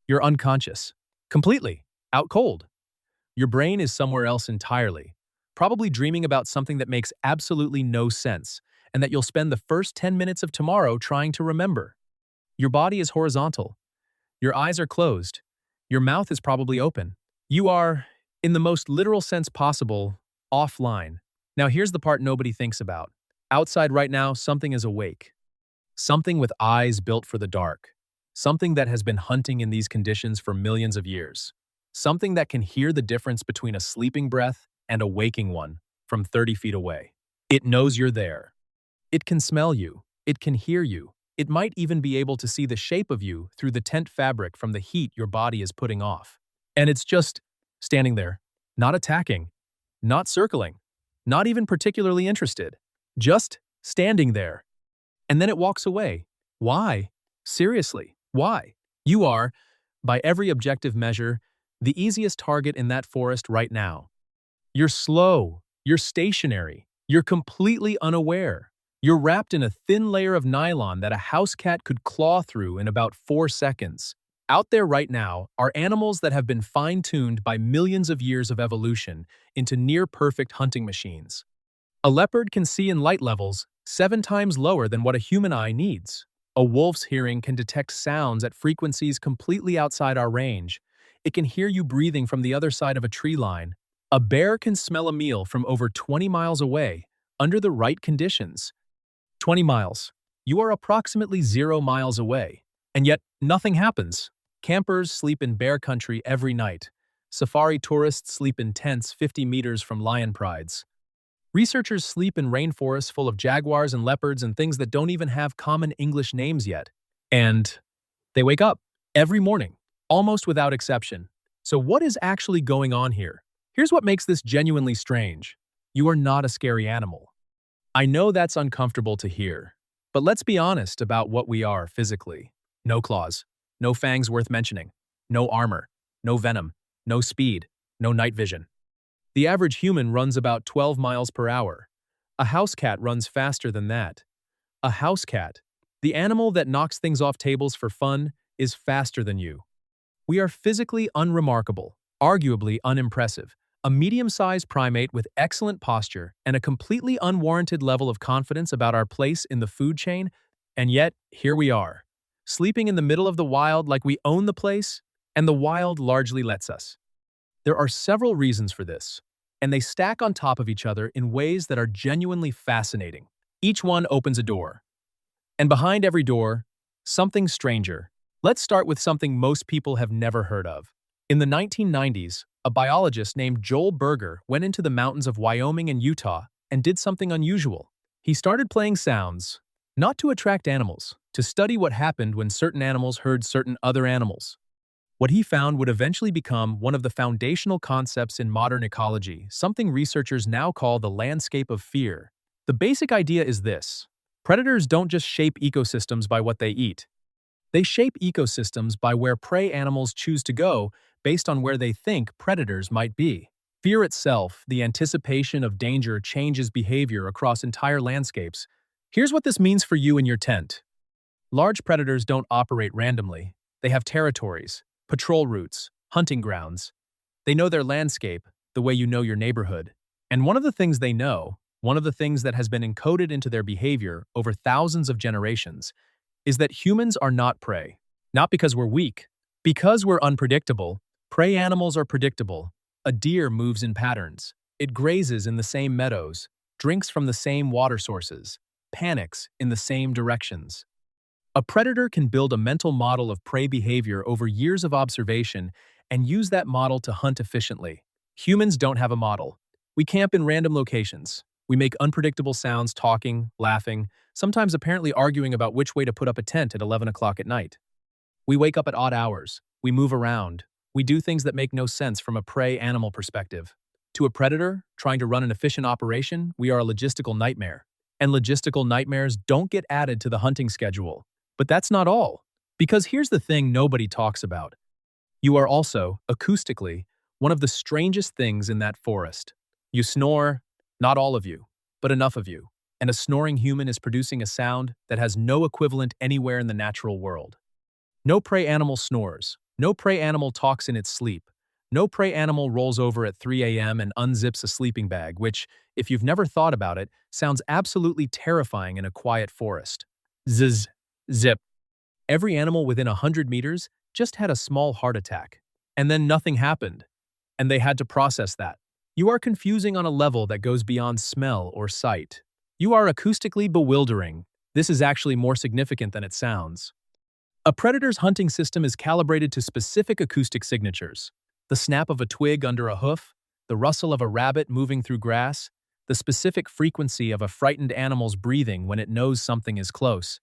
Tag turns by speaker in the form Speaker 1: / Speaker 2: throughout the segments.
Speaker 1: You're unconscious. Completely. Out cold. Your brain is somewhere else entirely, probably dreaming about something that makes absolutely no sense, and that you'll spend the first 10 minutes of tomorrow trying to remember. Your body is horizontal. Your eyes are closed. Your mouth is probably open. You are, in the most literal sense possible, offline. Now here's the part nobody thinks about. Outside right now, something is awake. Something with eyes built for the dark. Something that has been hunting in these conditions for millions of years. Something that can hear the difference between a sleeping breath and a waking one from 30 feet away. It knows you're there. It can smell you. It can hear you. It might even be able to see the shape of you through the tent fabric from the heat your body is putting off. And it's just standing there, not attacking, not circling, not even particularly interested, just standing there. And then it walks away. Why? Seriously, why? You are, by every objective measure, the easiest target in that forest right now. You're slow, you're stationary, you're completely unaware. You're wrapped in a thin layer of nylon that a house cat could claw through in about 4 seconds. Out there right now are animals that have been fine-tuned by millions of years of evolution into near-perfect hunting machines. A leopard can see in light levels 7 times lower than what a human eye needs. A wolf's hearing can detect sounds at frequencies completely outside our range. It can hear you breathing from the other side of a tree line. A bear can smell a meal from over 20 miles away, under the right conditions. 20 miles. You are approximately 0 miles away. And yet, nothing happens. Campers sleep in bear country every night. Safari tourists sleep in tents 50 meters from lion prides. Researchers sleep in rainforests full of jaguars and leopards and things that don't even have common English names yet. And they wake up every morning, almost without exception. So what is actually going on here? Here's what makes this genuinely strange. You are not a scary animal. I know that's uncomfortable to hear, but let's be honest about what we are physically. No claws, no fangs worth mentioning, no armor, no venom, no speed, no night vision. The average human runs about 12 miles per hour. A house cat runs faster than that. A house cat, the animal that knocks things off tables for fun, is faster than you. We are physically unremarkable, arguably unimpressive, a medium-sized primate with excellent posture and a completely unwarranted level of confidence about our place in the food chain, and yet, here we are, sleeping in the middle of the wild like we own the place, and the wild largely lets us. There are several reasons for this, and they stack on top of each other in ways that are genuinely fascinating. Each one opens a door. And behind every door, something stranger. Let's start with something most people have never heard of. In the 1990s, a biologist named Joel Berger went into the mountains of Wyoming and Utah and did something unusual. He started playing sounds, not to attract animals, to study what happened when certain animals heard certain other animals. What he found would eventually become one of the foundational concepts in modern ecology, something researchers now call the landscape of fear. The basic idea is this: predators don't just shape ecosystems by what they eat. They shape ecosystems by where prey animals choose to go based on where they think predators might be. Fear itself, the anticipation of danger, changes behavior across entire landscapes. Here's what this means for you and your tent. Large predators don't operate randomly. They have territories, patrol routes, hunting grounds. They know their landscape, the way you know your neighborhood. And one of the things they know, one of the things that has been encoded into their behavior over thousands of generations, is that humans are not prey. Not because we're weak. Because we're unpredictable. Prey animals are predictable. A deer moves in patterns. It grazes in the same meadows, drinks from the same water sources, panics in the same directions. A predator can build a mental model of prey behavior over years of observation and use that model to hunt efficiently. Humans don't have a model. We camp in random locations. We make unpredictable sounds talking, laughing, sometimes apparently arguing about which way to put up a tent at 11 o'clock at night. We wake up at odd hours. We move around. We do things that make no sense from a prey animal perspective. To a predator, trying to run an efficient operation, we are a logistical nightmare. And logistical nightmares don't get added to the hunting schedule. But that's not all. Because here's the thing nobody talks about. You are also, acoustically, one of the strangest things in that forest. You snore, not all of you, but enough of you. And a snoring human is producing a sound that has no equivalent anywhere in the natural world. No prey animal snores. No prey animal talks in its sleep. No prey animal rolls over at 3 a.m. and unzips a sleeping bag, which, if you've never thought about it, sounds absolutely terrifying in a quiet forest. Zzz, zip. Every animal within 100 meters just had a small heart attack. And then nothing happened. And they had to process that. You are confusing on a level that goes beyond smell or sight. You are acoustically bewildering. This is actually more significant than it sounds. A predator's hunting system is calibrated to specific acoustic signatures. The snap of a twig under a hoof, the rustle of a rabbit moving through grass, the specific frequency of a frightened animal's breathing when it knows something is close.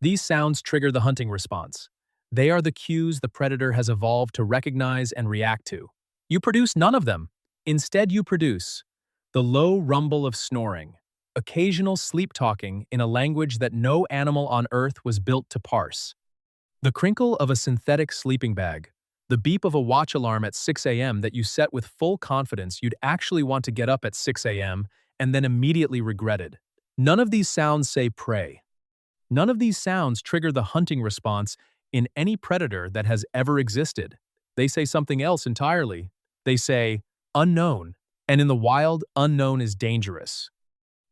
Speaker 1: These sounds trigger the hunting response. They are the cues the predator has evolved to recognize and react to. You produce none of them. Instead, you produce the low rumble of snoring, occasional sleep-talking in a language that no animal on Earth was built to parse, the crinkle of a synthetic sleeping bag, the beep of a watch alarm at 6 a.m. that you set with full confidence you'd actually want to get up at 6 a.m. and then immediately regretted. None of these sounds say prey. None of these sounds trigger the hunting response in any predator that has ever existed. They say something else entirely. They say, unknown. And in the wild, unknown is dangerous.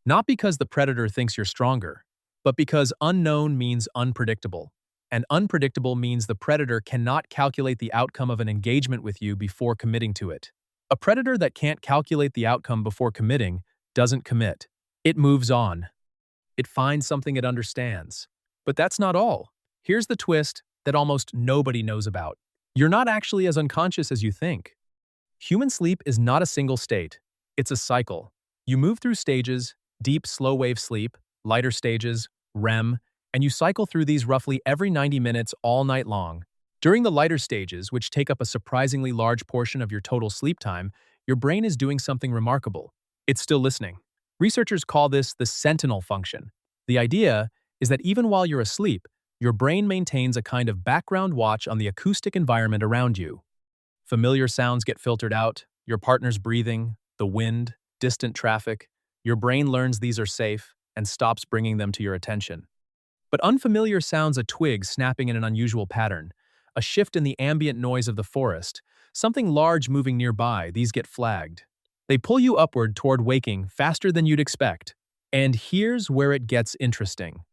Speaker 1: Not because the predator thinks you're stronger, but because unknown means unpredictable. And unpredictable means the predator cannot calculate the outcome of an engagement with you before committing to it. A predator that can't calculate the outcome before committing doesn't commit. It moves on. It finds something it understands. But that's not all. Here's the twist that almost nobody knows about. You're not actually as unconscious as you think. Human sleep is not a single state. It's a cycle. You move through stages, deep slow-wave sleep, lighter stages, REM, and you cycle through these roughly every 90 minutes all night long. During the lighter stages, which take up a surprisingly large portion of your total sleep time, your brain is doing something remarkable. It's still listening. Researchers call this the sentinel function. The idea is that even while you're asleep, your brain maintains a kind of background watch on the acoustic environment around you. Familiar sounds get filtered out, your partner's breathing, the wind, distant traffic. Your brain learns these are safe and stops bringing them to your attention. But unfamiliar sounds, a twig snapping in an unusual pattern, a shift in the ambient noise of the forest, something large moving nearby, these get flagged. They pull you upward toward waking faster than you'd expect. And here's where it gets interesting.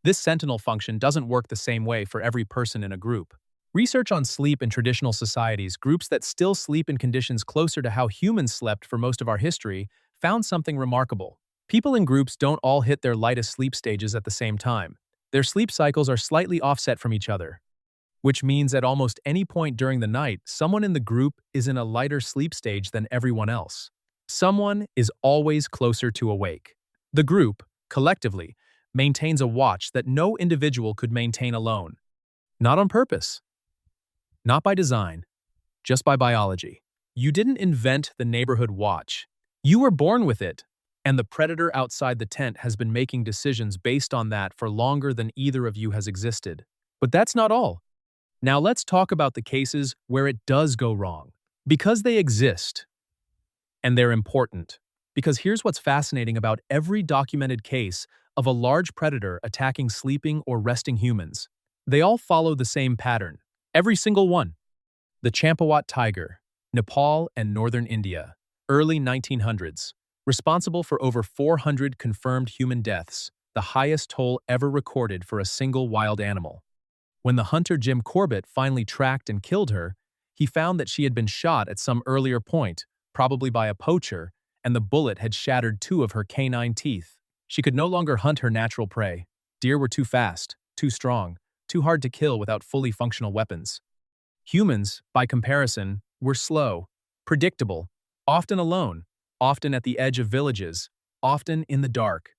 Speaker 1: This sentinel function doesn't work the same way for every person in a group. Research on sleep in traditional societies, groups that still sleep in conditions closer to how humans slept for most of our history, found something remarkable. People in groups don't all hit their lightest sleep stages at the same time. Their sleep cycles are slightly offset from each other, which means at almost any point during the night, someone in the group is in a lighter sleep stage than everyone else. Someone is always closer to awake. The group, collectively, maintains a watch that no individual could maintain alone. Not on purpose. Not by design. Just by biology. You didn't invent the neighborhood watch. You were born with it. And the predator outside the tent has been making decisions based on that for longer than either of you has existed. But that's not all. Now let's talk about the cases where it does go wrong. Because they exist. And they're important. Because here's what's fascinating about every documented case of a large predator attacking sleeping or resting humans. They all follow the same pattern. Every single one. The Champawat tiger, Nepal and northern India, early 1900s. Responsible for over 400 confirmed human deaths, the highest toll ever recorded for a single wild animal. When the hunter Jim Corbett finally tracked and killed her, he found that she had been shot at some earlier point, probably by a poacher, and the bullet had shattered 2 of her canine teeth. She could no longer hunt her natural prey. Deer were too fast, too strong, too hard to kill without fully functional weapons. Humans, by comparison, were slow, predictable, often alone, often at the edge of villages, often in the dark.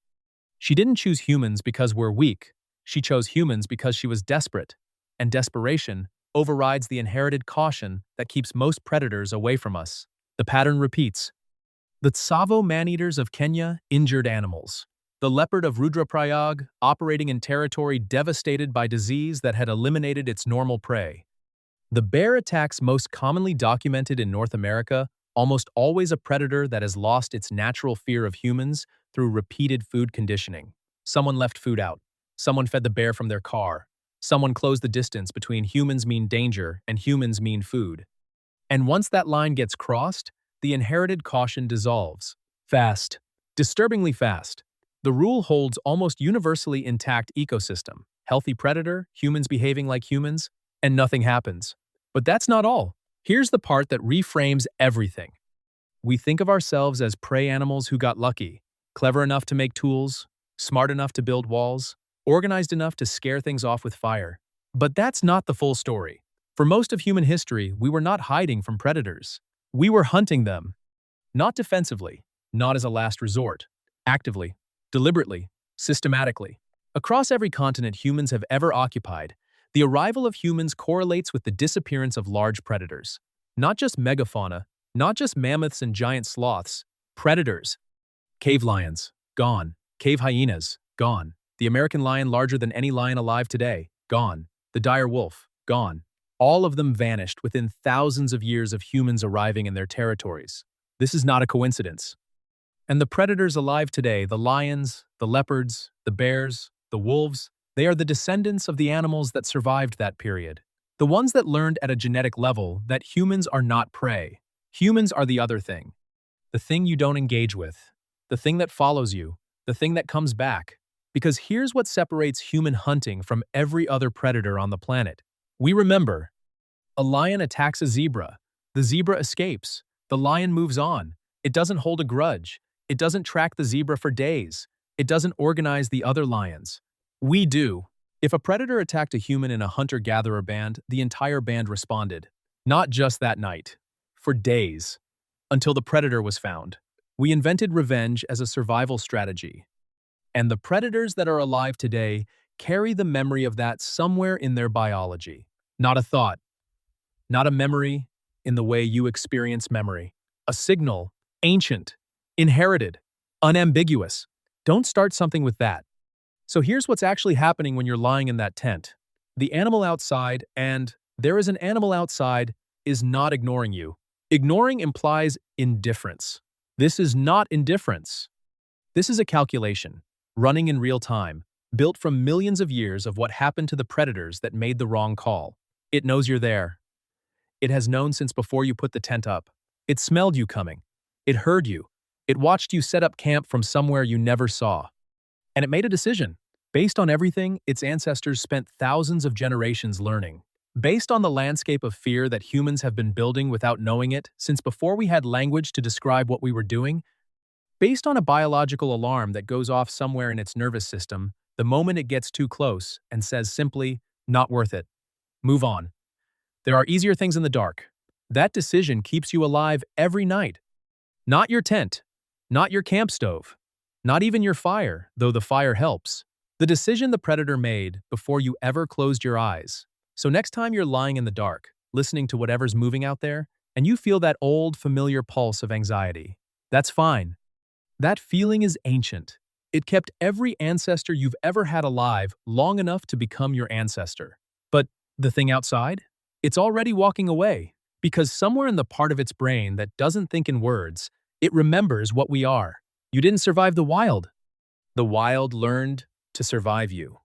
Speaker 1: She didn't choose humans because we're weak. She chose humans because she was desperate. And desperation overrides the inherited caution that keeps most predators away from us. The pattern repeats. The Tsavo man-eaters of Kenya injured animals. The leopard of Rudraprayag operating in territory devastated by disease that had eliminated its normal prey. The bear attacks most commonly documented in North America, almost always a predator that has lost its natural fear of humans through repeated food conditioning. Someone left food out. Someone fed the bear from their car. Someone closed the distance between humans mean danger and humans mean food. And once that line gets crossed, the inherited caution dissolves. Fast. Disturbingly fast. The rule holds almost universally intact ecosystem. Healthy predator, humans behaving like humans, and nothing happens. But that's not all. Here's the part that reframes everything. We think of ourselves as prey animals who got lucky, clever enough to make tools, smart enough to build walls, organized enough to scare things off with fire. But that's not the full story. For most of human history, we were not hiding from predators. We were hunting them. Not defensively, not as a last resort. Actively, deliberately, systematically. Across every continent humans have ever occupied, the arrival of humans correlates with the disappearance of large predators. Not just megafauna, not just mammoths and giant sloths, predators. Cave lions, gone. Cave hyenas, gone. The American lion larger than any lion alive today, gone. The dire wolf, gone. All of them vanished within thousands of years of humans arriving in their territories. This is not a coincidence. And the predators alive today, the lions, the leopards, the bears, the wolves, they are the descendants of the animals that survived that period. The ones that learned at a genetic level that humans are not prey. Humans are the other thing. The thing you don't engage with. The thing that follows you. The thing that comes back. Because here's what separates human hunting from every other predator on the planet. We remember. A lion attacks a zebra. The zebra escapes. The lion moves on. It doesn't hold a grudge. It doesn't track the zebra for days. It doesn't organize the other lions. We do. If a predator attacked a human in a hunter-gatherer band, the entire band responded. Not just that night. For days. Until the predator was found. We invented revenge as a survival strategy. And the predators that are alive today carry the memory of that somewhere in their biology. Not a thought. Not a memory in the way you experience memory. A signal. Ancient. Inherited. Unambiguous. Don't start something with that. So here's what's actually happening when you're lying in that tent. The animal outside, and there is an animal outside, is not ignoring you. Ignoring implies indifference. This is not indifference. This is a calculation, running in real time, built from millions of years of what happened to the predators that made the wrong call. It knows you're there. It has known since before you put the tent up. It smelled you coming. It heard you. It watched you set up camp from somewhere you never saw. And it made a decision, based on everything its ancestors spent thousands of generations learning. Based on the landscape of fear that humans have been building without knowing it since before we had language to describe what we were doing. Based on a biological alarm that goes off somewhere in its nervous system the moment it gets too close and says simply, not worth it. Move on. There are easier things in the dark. That decision keeps you alive every night. Not your tent. Not your camp stove. Not even your fire, though the fire helps. The decision the predator made before you ever closed your eyes. So next time you're lying in the dark, listening to whatever's moving out there, and you feel that old, familiar pulse of anxiety, that's fine. That feeling is ancient. It kept every ancestor you've ever had alive long enough to become your ancestor. But the thing outside? It's already walking away, because somewhere in the part of its brain that doesn't think in words, it remembers what we are. You didn't survive the wild. The wild learned to survive you.